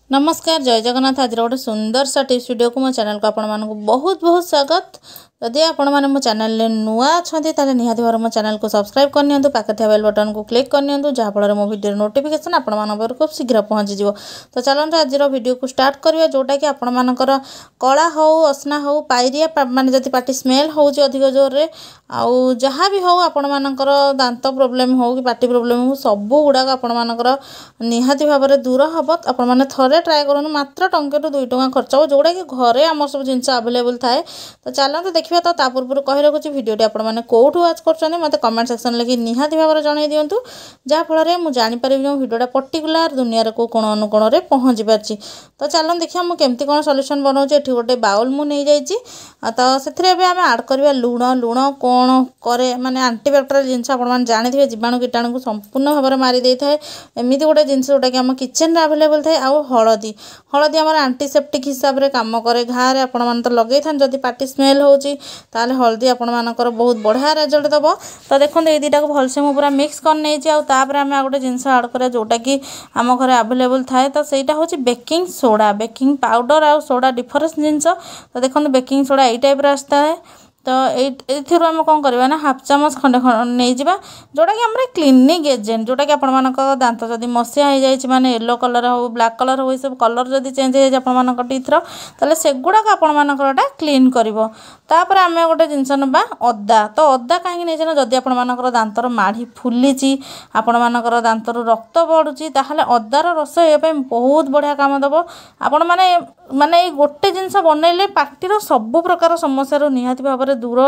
नमस्कार जय जगन्नाथ। आज गोटे सुंदर सा टिप्स वीडियो को मो चैनल को आपण मानक बहुत बहुत स्वागत। जदि आपण मैंने मो चैनल नुआ अच्छा निहाती भाव मो चैनल को सब्सक्राइब करनी पाखे थे बेल बटन को क्लिक करनी जहाँफल मो भिडियो नोटिफिकेशन आपण खूब शीघ्र पहुँची। तो चलते आज वीडियो को स्टार्ट करवा जोटा कि आपण मानकर कला हो असना हो पायरिया माने जदि पाटी स्मेल हो अधिक जोर रे आउ जहाँ भी हो आपण मानकर दांत प्रोब्लेम हो कि पाटी प्रोब्लेम हो सब गुड़ाक आपण मानकर निहाती भाव में दूर हम। आपण मैंने थोड़े ट्राए करूँ मात्र टंके टू 2 टଙ୍କା खर्च हो जोड़ा कि घरे आम सब जिन अवेलेबल थाए। तो चलते देखिए। तो ता पूर्व कही रखुच्छी भिडियोटी आपण मैंने कौटू वाच कर मत कमेंट सेक्शन लिखि निहाती भाव में जन दिंतु जहाँफल मुझे जापर जो भिडियोटा पर्टिकुलर दुनिया को कोण अनुकोण में पहुँची पार्टी। तो चलो देखिए मुझे केमती कौन सल्यूशन बनाऊँ। ये गोटे बाउल मुझे जाइए तो से आम आड करवा लुण लुण कौन कै माने आंटीबैक्टेरियल जिनस आप जानते हैं जीवाणु कीटाणु को संपूर्ण भाव में मारी दे था। एमती गोटे जिनस जोटा कि आम किचेन आवेलेबल थाए। आउ हलदी हलदी आम आंटीसेप्टिक हिसाब से कम करे घारे आपण मैंने तो लगे था जदि पाटी स्मेल होची ताले हल्दी आपण मानकर बहुत बढ़िया रिजल्ट दब। तो देखो ये दुटा को भलसे मुझे पूरा मिक्स कर नहीं आम गोटे जिनस आड करा जोटा कि आम घर आवेलेबल थाए। तो सहीटा हूँ बेकिंग सोडा बेकिंग पाउडर आउ सोडा डिफरेंस जिनस। तो देखो बेकिंग सोडा यही टाइप आसता है। तो ये आम कौन करवा ना हाफ चामच खंडे नहीं जावा जोटा कि आम क्लीनिंग एजेंट जोटा कि आपण मान दांत जदि मसीहा हो जाए माने येलो कलर हो ब्लैक कलर हो सब कलर जदि चेंज हो जाए आपण टीथर ताले सेगुड़ाक आपण मानकरटा क्लीन करिवो। तापर आम गोटे जिनस नवा अदा। तो अदा कहीं नहीं जाना जदि आपण मानकर दांतर माढ़ी फुली आपण मानकर दांतर रक्त बढ़ुची ताहले अदार रस ये बहुत बढ़िया काम दब। आपण माने माने गोटे जिनस बनइले पार्टीर सब प्रकार समस्या निहाती भाव में दूर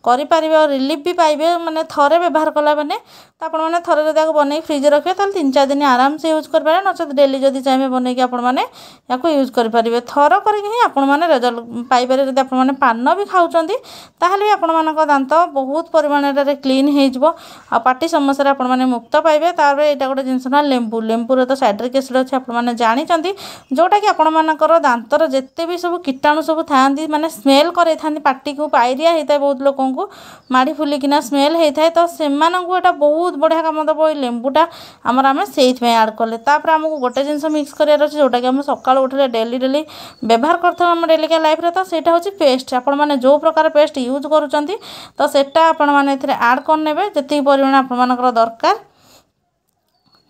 करें रिलीफ भी पाइबे। माने थरे व्यवहार कला मैंने तो आपण मैंने थरे जब बन फ्रिज रखे तो 3-4 दिन आराम से यूज करें नचेत डेली जदि चाहिए बनई आपण मैंने या यूज करेंगे थर करके आपण मैंने रिजल्ट पाइपर। जब आपण मैंने पान भी खाऊँ ताहले भी आपण मानक दांत बहुत परिमाण क्लीन हो पाटी समस्या आपण मैंने मुक्त पाइबे। तार यहाँ गोटे जिनस ना लेंबू लेंबूर तो साइट्रिक एसिड अच्छे आपने जानते जोटा कि आपण मानकर दांतर जिते भी सब कीटाणु सब था माने स्मेल करे था पाटी को पायरिया होता है बहुत लोगों को माड़ी फुलिकिना स्मेल होता है। तो से यहाँ बहुत बढ़िया कम दब लेंबूटा आमर आम से आड कले। तापर आमको गोटे जिनस मिक्स करार अच्छे जोटा कि आम सकाल उठे डेली डेली व्यवहार कर डेलिका लाइफ रे। तो सेटा हूँ पेस्ट आपण मैंने जो प्रकार पेस्ट यूज करुँच तो सेटा आपण मैंने आड करने जी परिमाण आपर दरकार।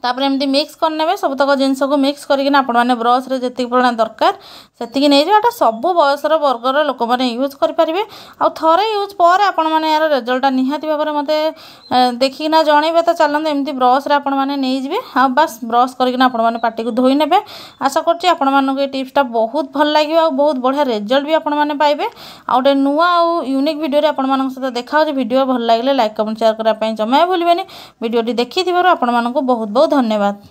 तापर एमती मिक्स करने सबतक जिनस को मिक्स करके आपण मैंने ब्रश रे जी परिमाण दरकार से नहीं जाटा सब बयसर वर्गर लोक मैंने यूज करेंगे। आउ थे यूज पर आपण मैंने यार रिजल्टा निहाती भाव में मत देखिना जनइबे। तो चलते एमती ब्रश रे आपण मैंने नहीं जाए हाँ बस ब्रश करके आपण मैंने पाटी को धोई ने। आशा करछि आपण मानक ये टिप्सटा बहुत भल लगे और बहुत बढ़िया रिजल्ट भी आपण मैंने पाइबे। आ गोटे नुआ आउ यूनिक वीडियो आपण मानक सहित देखा वीडियो भल लगे लाइक कमेंट शेयर करने जमा भूलें। वीडियोटी देखी आपण मानक बहुत बहुत धन्यवाद।